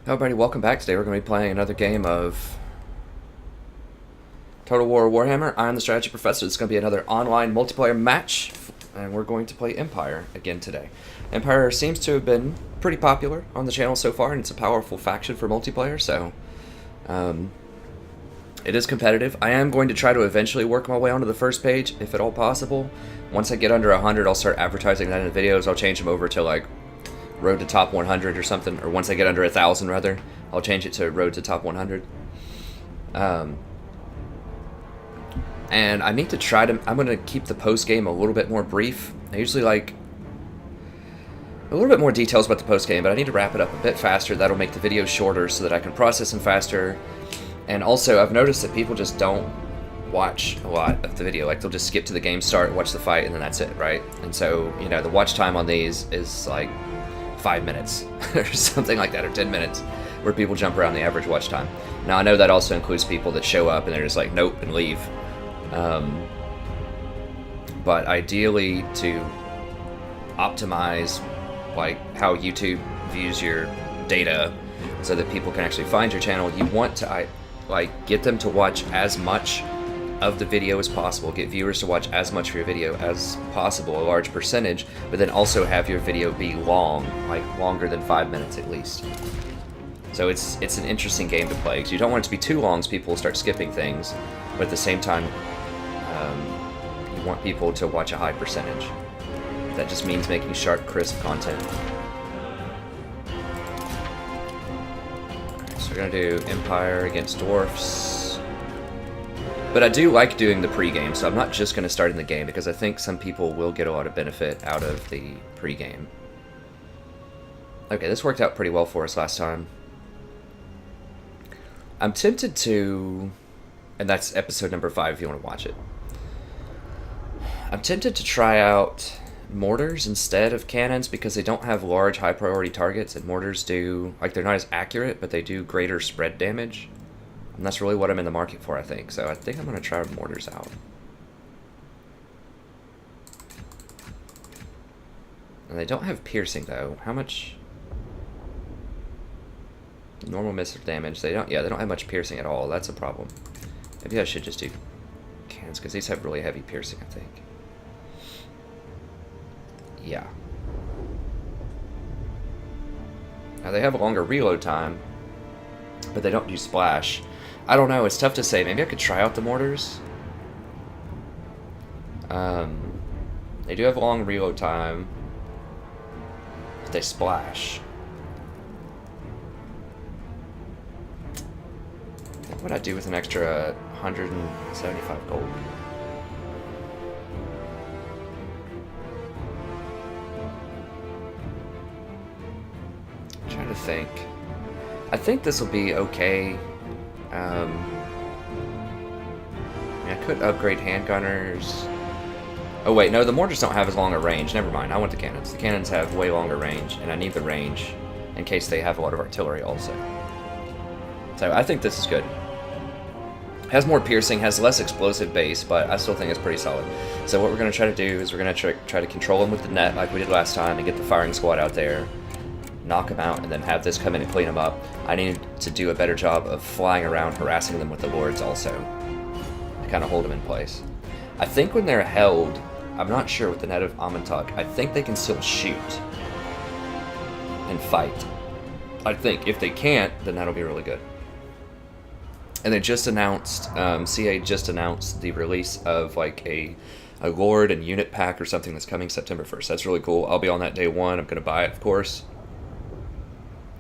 Hello everybody, welcome back. Today we're going to be playing another game of Total War Warhammer. I'm the Strategy Professor. It's going to be another online multiplayer match, and we're going to play Empire again today. Empire seems to have been pretty popular on the channel so far, and it's a powerful faction for multiplayer, so it is competitive. I am going to try to eventually work my way onto the first page, if at all possible. Once I get under 100, I'll start advertising that in the videos. I'll change them over to like Road to Top 100 or something, or once I get under 1,000 rather, I'll change it to Road to Top 100. And I need to try to, I'm going to keep the post game a little bit more brief. I usually like a little bit more details about the post game, but I need to wrap it up a bit faster. That'll make the videos shorter so that I can process them faster. And also, I've noticed that people just don't watch a lot of the video. Like, they'll just skip to the game start, watch the fight, and then that's it, right? And so, you know, the watch time on these is like 5 minutes or something like that, or 10 minutes, where people jump around the average watch time. Now, I know that also includes people that show up and they're just like, nope, and leave. But ideally, to optimize like how YouTube views your data so that people can actually find your channel, you want to like get them to watch as much of the video as possible, get viewers to watch as much of your video as possible, a large percentage, but then also have your video be long, like longer than 5 minutes at least. So it's an interesting game to play, because you don't want it to be too long so people will start skipping things, but at the same time, you want people to watch a high percentage. That just means making sharp, crisp content. So we're going to do Empire against Dwarfs. But I do like doing the pre-game, so I'm not just going to start in the game, because I think some people will get a lot of benefit out of the pre-game. Okay, this worked out pretty well for us last time. I'm tempted to, and that's episode number 5 if you want to watch it. I'm tempted to try out mortars instead of cannons, because they don't have large high priority targets, and mortars do, like, they're not as accurate, but they do greater spread damage. And that's really what I'm in the market for, I think. So I think I'm going to try mortars out. And they don't have piercing, though. How much? Normal missile damage. They don't have much piercing at all. That's a problem. Maybe I should just do cannons, because these have really heavy piercing, I think. Yeah. Now they have a longer reload time, but they don't do splash. I don't know, it's tough to say. Maybe I could try out the mortars. They do have a long reload time, but they splash. What would I do with an extra 175 gold? I'm trying to think. I think this will be okay. I could upgrade handgunners. Oh wait, no, the mortars don't have as long a range. Never mind, I want the cannons. The cannons have way longer range, and I need the range in case they have a lot of artillery also. So I think this is good. Has more piercing, has less explosive base, but I still think it's pretty solid. So what we're going to try to do is we're going to try to control them with the net like we did last time, and get the firing squad out there, knock them out, and then have this come in and clean them up. I need to do a better job of flying around, harassing them with the lords also, to kind of hold them in place. I think when they're held, I'm not sure with the net of Amantak, I think they can still shoot and fight. I think. If they can't, then that'll be really good. And they just announced, CA just announced the release of like a Lord and unit pack or something that's coming September 1st. That's really cool. I'll be on that day one. I'm going to buy it, of course.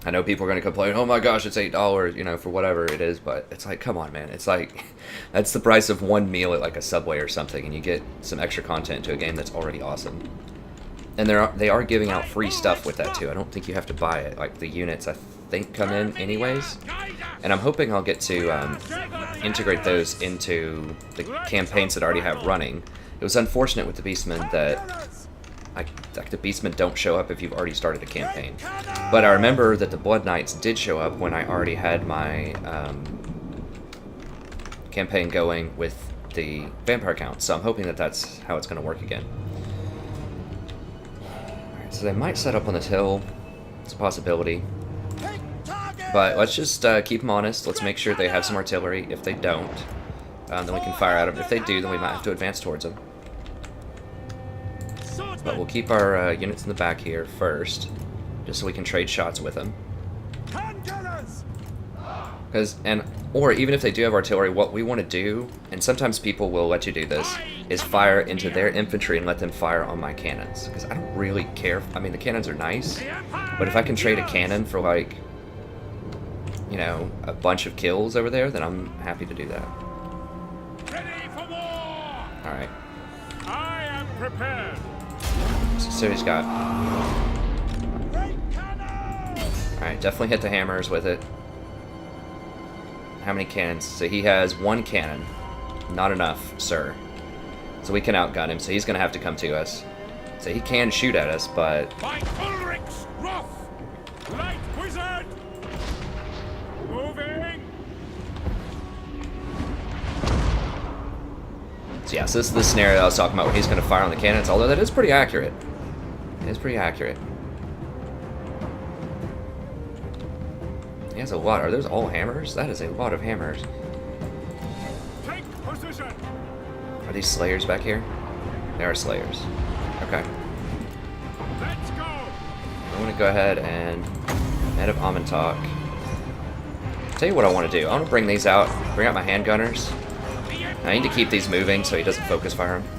I know people are going to complain, oh my gosh, it's $8, you know, for whatever it is, but it's like, come on, man. It's like, that's the price of one meal at like a Subway or something, and you get some extra content to a game that's already awesome. And they are giving out free stuff with that too. I don't think you have to buy it. Like the units, I think, come in anyways. And I'm hoping I'll get to integrate those into the campaigns that I already have running. It was unfortunate with the Beastmen that like the Beastmen don't show up if you've already started a campaign. But I remember that the Blood Knights did show up when I already had my campaign going with the vampire count. So I'm hoping that that's how it's going to work again. Alright, so they might set up on this hill. It's a possibility. But let's just keep them honest. Let's make sure they have some artillery. If they don't, then we can fire at them. If they do, then we might have to advance towards them. But we'll keep our units in the back here first, just so we can trade shots with them. Or even if they do have artillery, what we want to do, and sometimes people will let you do this, is fire into their infantry and let them fire on my cannons. Because I don't really care. I mean, the cannons are nice, but if I can trade a cannon for, like, you know, a bunch of kills over there, then I'm happy to do that. Ready for war! Alright. I am prepared. So he's got. Alright, definitely hit the hammers with it. How many cannons? So he has one cannon. Not enough, sir. So we can outgun him, so he's going to have to come to us. So he can shoot at us, but... By Ulrich's wrath! Light wizard! Moving! So yeah, so this is the scenario that I was talking about where he's going to fire on the cannons, although that is pretty accurate. It is pretty accurate. He has a lot. Are those all hammers? That is a lot of hammers. Take position! Are these slayers back here? They are slayers. Okay. Let's go! I want to go ahead and head of Amantok. Tell you what I want to do. I want to bring these out, bring out my handgunners. I need to keep these moving so he doesn't focus fire them.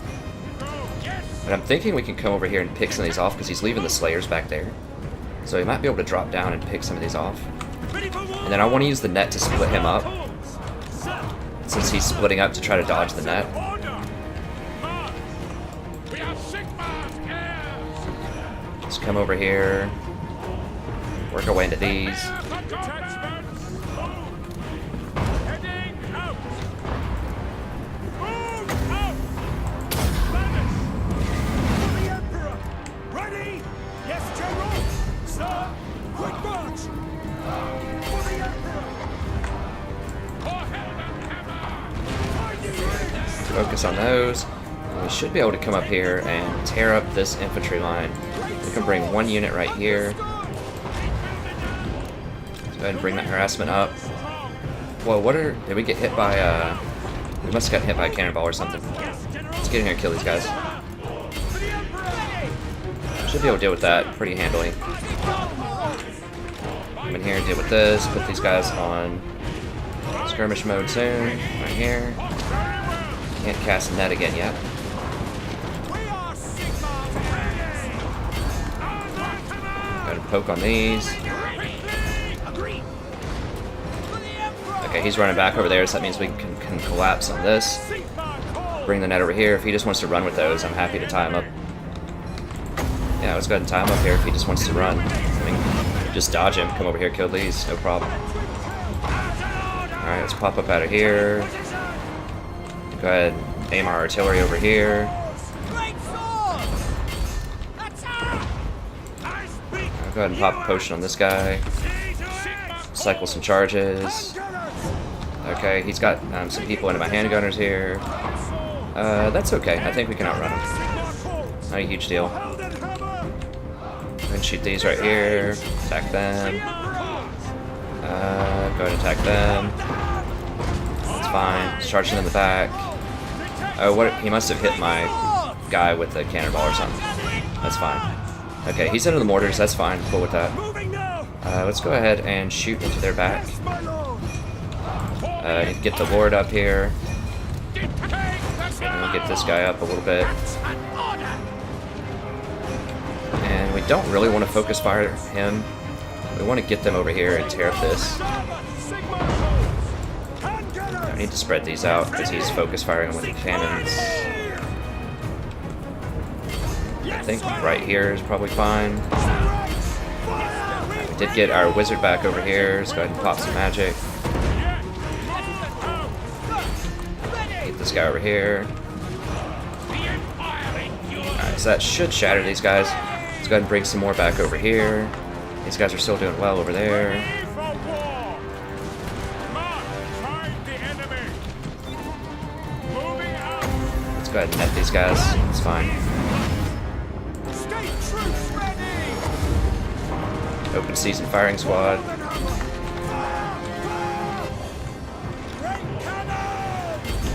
But I'm thinking we can come over here and pick some of these off because he's leaving the slayers back there. So he might be able to drop down and pick some of these off. And then I want to use the net to split him up, since he's splitting up to try to dodge the net. Let's come over here, work our way into these. Focus on those. We should be able to come up here and tear up this infantry line. We can bring one unit right here. Let's go ahead and bring that harassment up. Whoa, did we get hit by, we must have gotten hit by a cannonball or something. Let's get in here and kill these guys. Should be able to deal with that pretty handily. Come in here and deal with this. Put these guys on skirmish mode soon. Right here. Can't cast a net again yet. Go to poke on these. Okay, he's running back over there, so that means we can collapse on this. Bring the net over here. If he just wants to run with those, I'm happy to tie him up. Yeah, let's go ahead and tie him up here if he just wants to run. I mean, just dodge him, come over here, kill these, no problem. Alright, let's pop up out of here. Go ahead and aim our artillery over here. I'll go ahead and pop a potion on this guy. Cycle some charges. Okay, he's got some people into my handgunners here. That's okay. I think we can outrun him. Not a huge deal. Go ahead and shoot these right here. Attack them. Go ahead and attack them. That's fine. Just charging in the back. Oh, what? He must have hit my guy with the cannonball or something. That's fine. Okay, he's into the mortars. That's fine. Cool with that. Let's go ahead and shoot into their back. Get the Lord up here. And we'll get this guy up a little bit. And we don't really want to focus fire him. We want to get them over here and tear up this. I need to spread these out because he's focus firing with the cannons. I think right here is probably fine. We did get our wizard back over here. Let's go ahead and pop some magic. Get this guy over here. Alright, so that should shatter these guys. Let's go ahead and bring some more back over here. These guys are still doing well over there. Let's go ahead and net these guys. It's fine. Open season firing squad.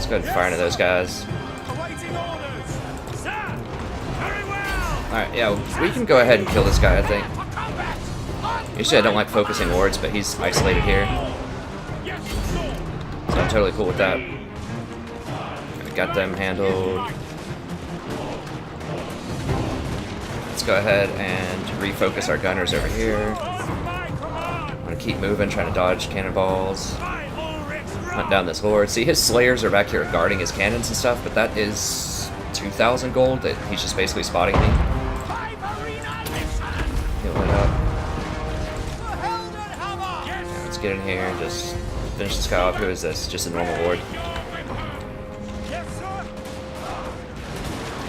go ahead and fire into those guys. Awaiting orders. Sir, very well. Alright, yeah, we can go ahead and kill this guy, I think. Usually I don't like focusing wards, but he's isolated here. Yes, Lord. So I'm totally cool with that. I got them handled. Let's go ahead and refocus our gunners over here. My command. I'm gonna keep moving, trying to dodge cannonballs. By Ulrich's Hunt down this horde. See, his slayers are back here guarding his cannons and stuff, but that is 2,000 gold that he's just basically spotting me. Healing it up. Yeah, let's get in here and just finish this guy off. Who is this? Just a normal horde. Yes, sir.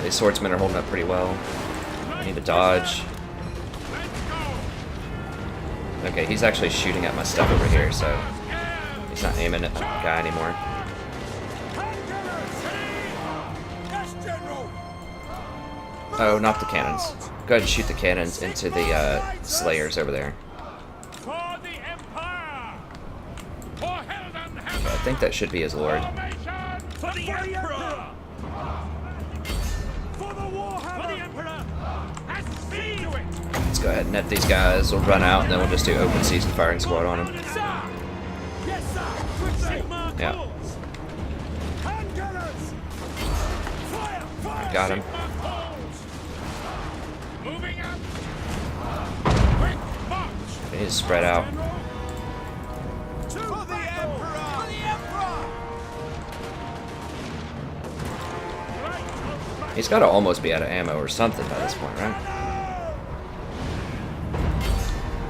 These swordsmen are holding up pretty well. I need to dodge. Let's go. Okay, he's actually shooting at my stuff over here, so he's not aiming at the guy anymore. Yes, General. Oh, not the cannons. Go ahead and shoot the cannons into the slayers over there. For the Empire. For Helden Okay, I think that should be his lord. Formation. For the Emperor. For the Warhammer. For the Emperor. And see to it. Let's go ahead and net these guys. We'll run out, and then we'll just do open season firing squad on them. Sir. Yes, sir. Sigma Yeah. calls. Hand gunners. Fire. Fire. Got him. Sigma calls. Moving up. Quick march. They need to spread out. To the Emperor. For the Emperor. Right. He's got to almost be out of ammo or something by this point, right?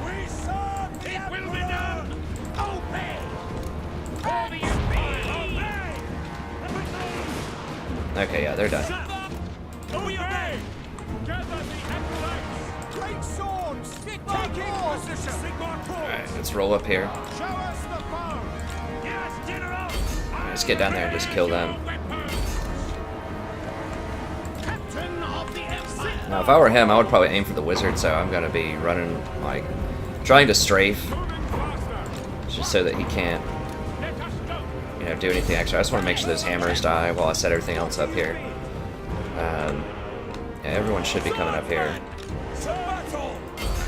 We serve the Emperor. It will be done. Obey. For the Empire. Obey. Okay, yeah, they're done. We obey. Gather the acolytes. Great swords. Taking position. Sigma Alright, let's roll up here. Show us the foe. Yes, General. Let's get down there and just kill them. Captain of the Empire. Now, if I were him, I would probably aim for the wizard, so I'm going to be running, like, trying to strafe, Moving faster. just so that he can't, Let us go. you know, do anything extra. I just want to make sure those hammers die while I set everything else up here. Yeah, everyone should be coming up here. Battle.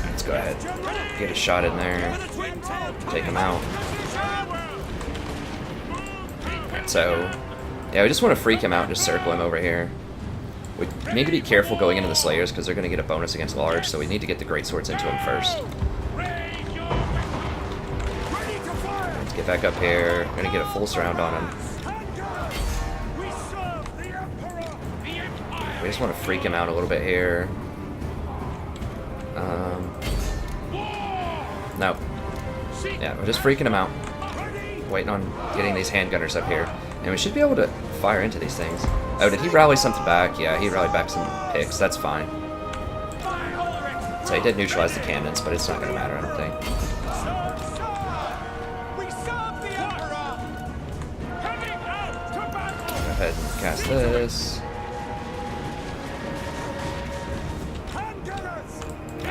Let's go ahead, get a shot in there, take him out. Alright, so, yeah, we just want to freak him out and just circle him over here. We need to be careful going into the slayers because they're going to get a bonus against large, so we need to get the great swords into him first. Raise your weapons. Ready to fire. Let's get back up here. We're going to get a full surround on him. We serve the Emperor. The Empire. We just want to freak him out a little bit here. No. Yeah, we're just freaking him out. Waiting on getting these handgunners up here. And we should be able to fire into these things. Oh, did he rally something back? Yeah, he rallied back some picks. That's fine. So he did neutralize the cannons, but it's not going to matter, I don't think. We serve the Emperor. Heading out to battle. Go ahead and cast this.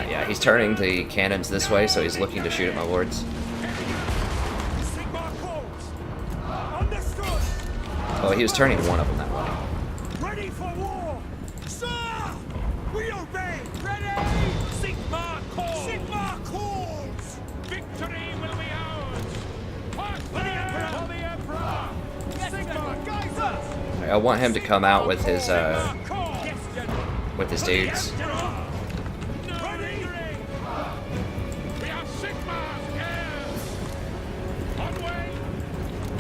Yeah, he's turning the cannons this way, so he's looking to shoot at my lords. Sigma calls. Understood. Oh, he was turning one of them that way. Ready for war. Sir, we obey. Ready. Sigma calls. Sigma calls. Victory will be ours. Fight for the Emperor. For the Emperor. Sigma guides us. I want him to come out with his Sigma calls. Yes, General. dudes. Ready. We are Sigma's heirs. On way.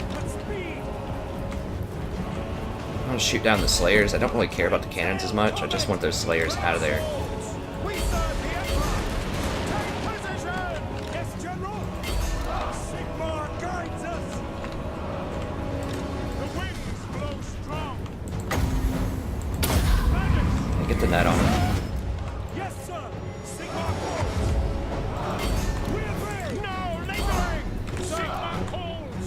With speed. I'm gonna shoot down the slayers. I don't really care about the cannons as much. I just want those slayers out of there. We serve the Emperor. Take position. Yes, General. Sigma guides us. The winds blow strong. Bandits. Get the net on him. Yes, sir. Sigma calls. We obey. No lingering. Sigma calls.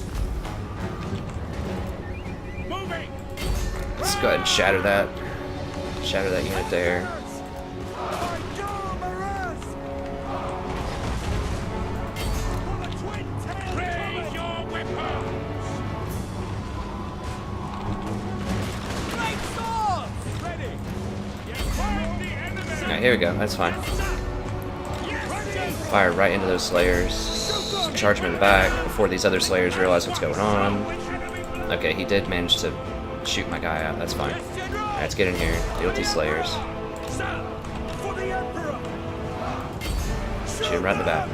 Moving. Let's go ahead and shatter that. Shatter that unit there. Raise your weapons. here we go. That's fine. Fire right into those slayers. Charge them in the back before these other slayers realize what's going on. Okay, he did manage to shoot my guy out. That's fine. Alright, let's get in here. Deal with these slayers. Shoot him right in the back.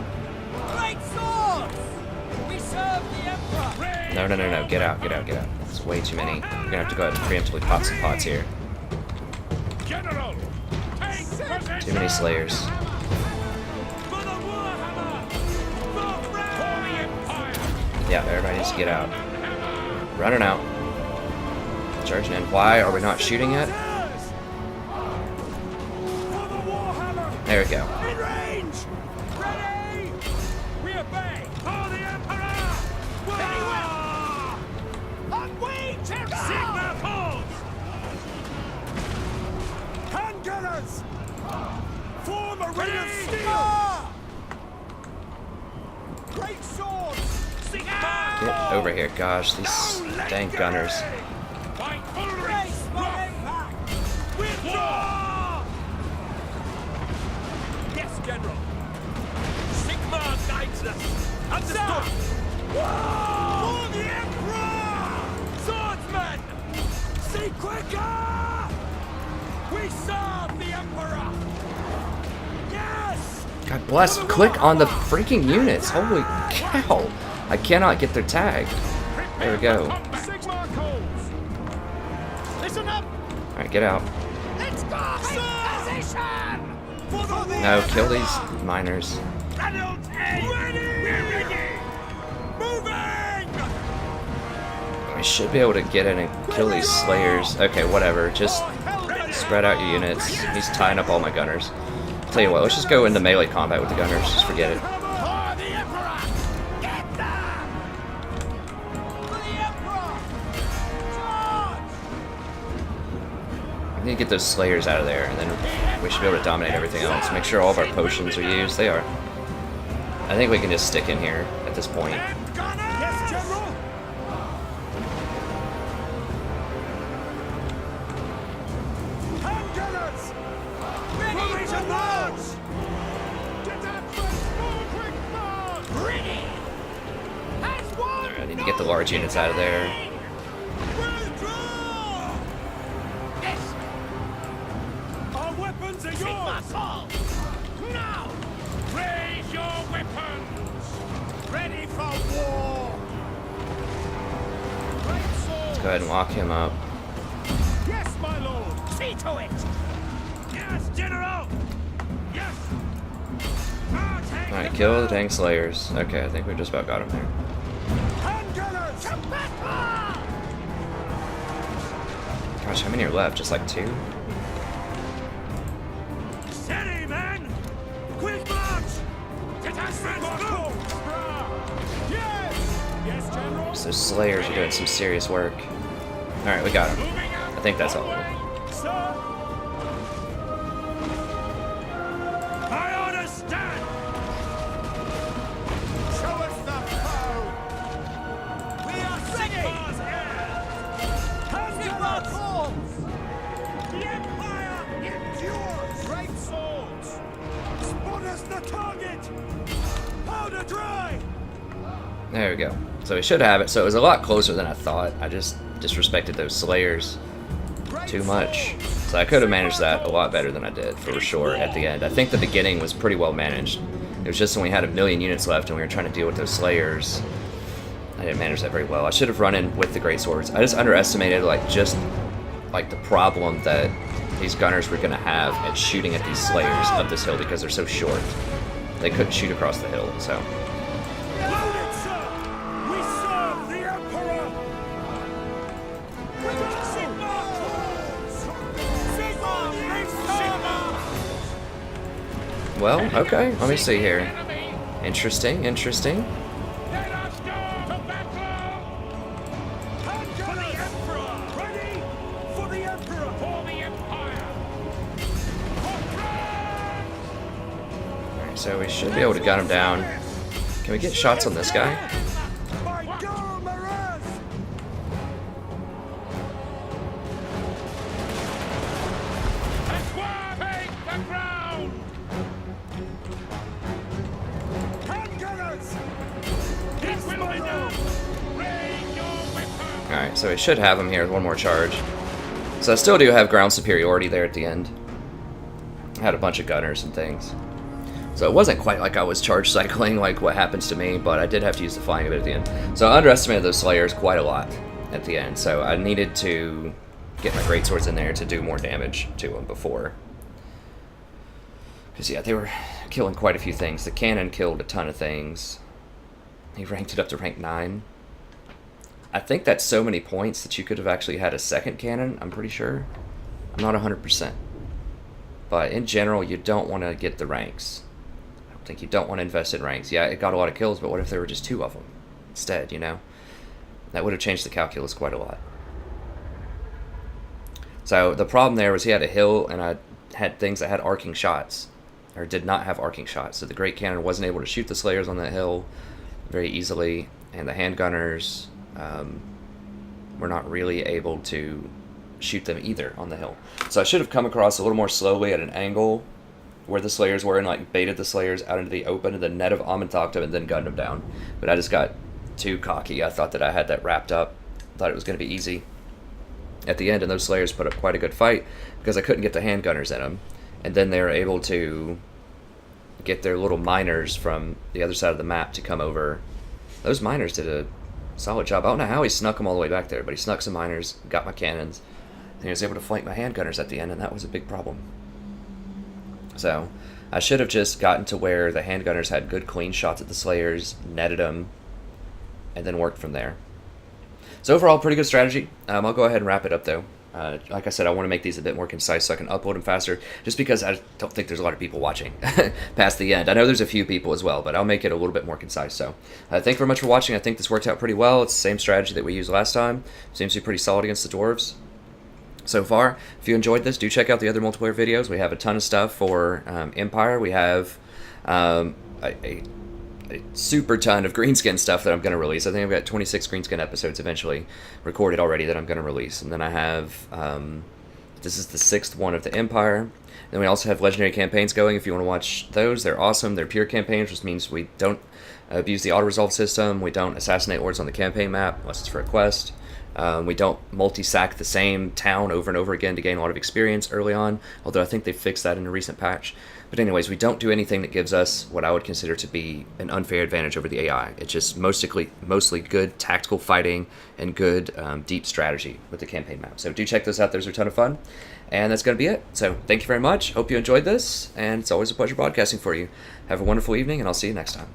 No, no, no, no. Get out, get out, get out. It's way too many. We're gonna have to go ahead and preemptively pop some pots here. Too many slayers. Yeah, everybody needs to get out. Running out. Charging in. Why are we not shooting yet? There we go. Handgunners! Form a ring of steel! Great swords! Get over here. Gosh, these dang gunners. Yes, General. Sigmar guides us. Understood. For the Emperor! Swordsman! See quicker! We serve the Emperor! Yes! God bless. Click on the freaking units. Holy cow. I cannot get their tag. There we go. Listen up! Alright, get out. Let's go! Position! No, kill these miners. Reynolds, ready! We're ready! Moving! I should be able to get in and kill these slayers. Okay, whatever. Just spread out your units. He's tying up all my gunners. Tell you what, let's just go into melee combat with the gunners. Just forget it. We need to get those slayers out of there, and then we should be able to dominate everything else. Make sure all of our potions are used. They are. I think we can just stick in here at this point. Yes, General! Handgunners! Ready to march! Get that quick march! Ready! As one! I need to get the large units out of there. Withdraw! Yes! Our weapons are yours! Now! Raise your weapons! Ready for war! Great sword! Let's go ahead and lock him up. Yes, my lord! See to it! Yes, General! Yes! Alright, kill the dang slayers. Okay, I think we just about got him there. Handgunners! To battle! Gosh, how many are left? Just like 2? Steady, man! Quick march! Get us Yes! Yes, General! So slayers are doing some serious work. Alright, we got him. I think that's all of them. Sir! My orders stand! Show us the foe! We are Sigmar's heirs! Sigmar calls! The Empire endures! Great swords! Spot us the target! Powder dry! There we go. So we should have it. So it was a lot closer than I thought. I just disrespected those slayers too much. So I could have managed that a lot better than I did, for sure, at the end. I think the beginning was pretty well managed. It was just when we had 1,000,000 units left and we were trying to deal with those slayers, I didn't manage that very well. I should have run in with the great swords. I just underestimated the problem that these gunners were going to have at shooting at these slayers up this hill because they're so short. They couldn't shoot across the hill, so... Loaded, sir! We serve the Emperor! Sigmar calls! Sigmar is Sigmar! Well, okay, let me see here. Interesting, interesting. Let us go to battle! For the Emperor! Ready? For the Emperor! For the Empire! Alright, so we should be able to gun him down. Can we get shots on this guy? By Gar Maraz! And take the ground! Alright, so I should have him here with one more charge. So I still do have ground superiority there at the end. I had a bunch of gunners and things. So it wasn't quite like I was charge cycling like what happens to me, but I did have to use the flying a bit at the end. So I underestimated those Slayers quite a lot at the end, so I needed to get my greatswords in there to do more damage to them before. Because, yeah, they were killing quite a few things. The cannon killed a ton of things. He ranked it up to rank 9. I think that's so many points that you could have actually had a second cannon, I'm pretty sure. I'm not 100%. But in general, you don't want to get the ranks. I don't think you don't want to invest in ranks. Yeah, it got a lot of kills, but what if there were just 2 of them instead, you know? That would have changed the calculus quite a lot. So the problem there was he had a hill, and I had things that had arcing shots, or did not have arcing shots. So the Great Cannon wasn't able to shoot the Slayers on that hill very easily, and the handgunners were not really able to shoot them either on the hill. So I should have come across a little more slowly at an angle where the Slayers were and like baited the Slayers out into the open and then net of Amantok'tem them and then gunned them down. But I just got too cocky. I thought that I had that wrapped up. Thought it was going to be easy at the end, and those Slayers put up quite a good fight because I couldn't get the handgunners in them. And then they were able to get their little miners from the other side of the map to come over. Those miners did a solid job. I don't know how he snuck them all the way back there, but he snuck some miners, got my cannons, and he was able to flank my handgunners at the end, and that was a big problem. So I should have just gotten to where the handgunners had good clean shots at the Slayers, netted them, and then worked from there. So overall, pretty good strategy. I'll go ahead and wrap it up, though. Like I said, I want to make these a bit more concise so I can upload them faster, just because I don't think there's a lot of people watching past the end. I know there's a few people as well, but I'll make it a little bit more concise. So thank you very much for watching. I think this worked out pretty well. It's the same strategy that we used last time. Seems to be pretty solid against the Dwarves so far. If you enjoyed this, do check out the other multiplayer videos. We have a ton of stuff for Empire. We have a super ton of greenskin stuff that I'm going to release. I think I've got 26 greenskin episodes eventually recorded already that I'm going to release. And then I have, this is the 6th one of the Empire. Then we also have legendary campaigns going. If you want to watch those, they're awesome. They're pure campaigns, which means we don't abuse the auto-resolve system. We don't assassinate lords on the campaign map, unless it's for a quest. We don't multi-sack the same town over and over again to gain a lot of experience early on, although I think they fixed that in a recent patch. But anyways, we don't do anything that gives us what I would consider to be an unfair advantage over the AI. It's just mostly good tactical fighting and good deep strategy with the campaign map. So do check those out. Those are a ton of fun. And that's going to be it. So thank you very much. Hope you enjoyed this. And it's always a pleasure broadcasting for you. Have a wonderful evening, and I'll see you next time.